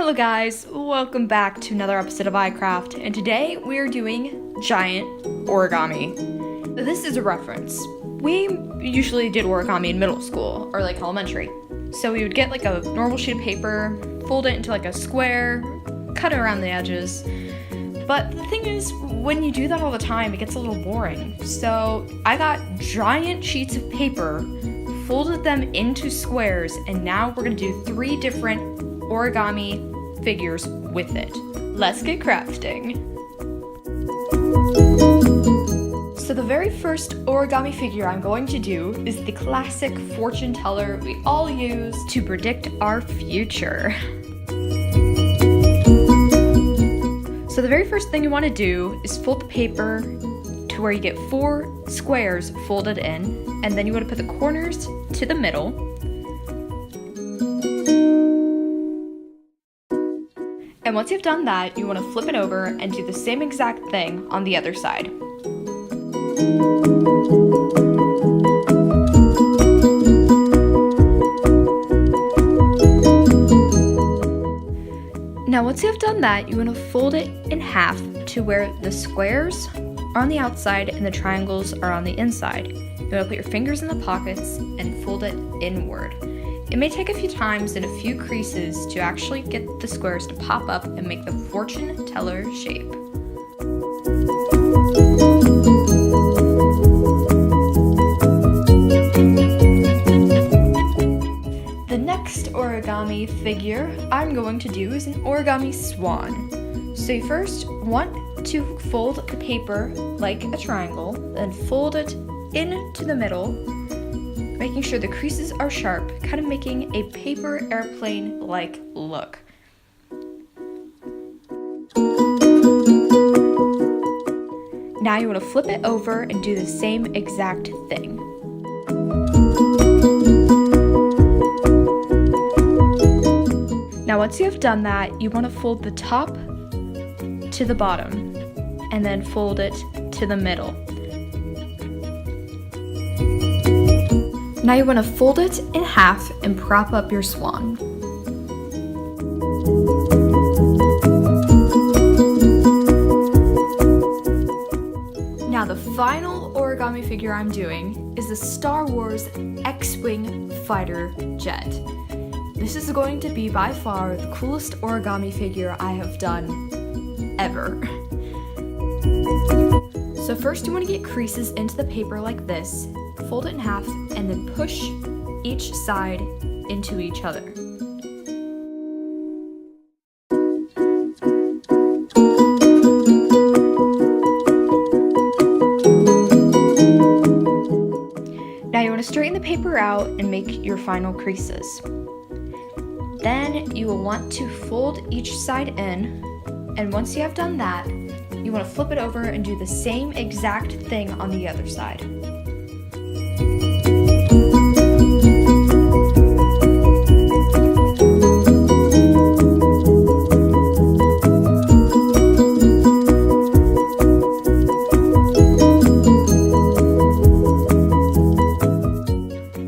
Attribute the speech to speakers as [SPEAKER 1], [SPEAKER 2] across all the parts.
[SPEAKER 1] Hello guys, welcome back to another episode of iCraft, and today we are doing giant origami. This is a reference. We usually did origami in middle school, or like elementary. So we would get like a normal sheet of paper, fold it into like a square, cut it around the edges. But the thing is, when you do that all the time, it gets a little boring. So I got giant sheets of paper, folded them into squares, and now we're gonna do 3 different origami figures with it. Let's get crafting. So the very first origami figure I'm going to do is the classic fortune teller we all use to predict our future. So the very first thing you want to do is fold the paper to where you get 4 squares folded in, and then you want to put the corners to the middle. And once you've done that, you want to flip it over and do the same exact thing on the other side. Now once you have done that, you want to fold it in half to where the squares are on the outside and the triangles are on the inside. You want to put your fingers in the pockets and fold it inward. It may take a few times and a few creases to actually get the squares to pop up and make the fortune teller shape. The next origami figure I'm going to do is an origami swan. So you first want to fold the paper like a triangle, then fold it into the middle, making sure the creases are sharp, kind of making a paper airplane-like look. Now you want to flip it over and do the same exact thing. Now once you have done that, you want to fold the top to the bottom and then fold it to the middle. Now you want to fold it in half and prop up your swan. Now the final origami figure I'm doing is the Star Wars X-Wing fighter jet. This is going to be by far the coolest origami figure I have done ever. So first you want to get creases into the paper like this, fold it in half, and then push each side into each other. Now you want to straighten the paper out and make your final creases. Then you will want to fold each side in, and once you have done that, you want to flip it over and do the same exact thing on the other side.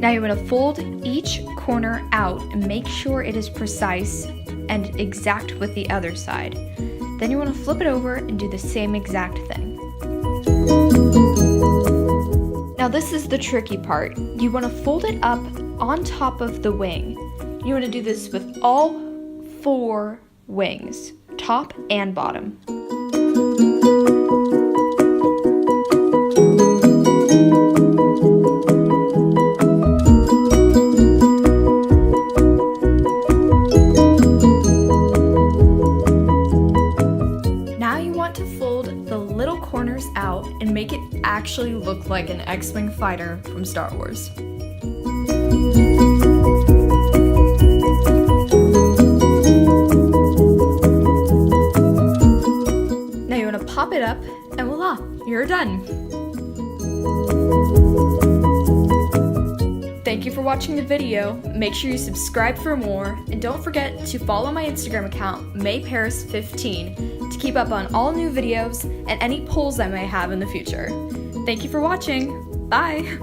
[SPEAKER 1] Now you want to fold each corner out and make sure it is precise and exact with the other side. Then you want to flip it over and do the same exact thing. Now this is the tricky part. You want to fold it up on top of the wing. You want to do this with all 4 wings, top and bottom. Corners out and make it actually look like an X-Wing fighter from Star Wars. Now you want to pop it up and voila, you're done. Thank you for watching the video. Make sure you subscribe for more, and don't forget to follow my Instagram account, mayparis15, to keep up on all new videos and any polls I may have in the future. Thank you for watching. Bye!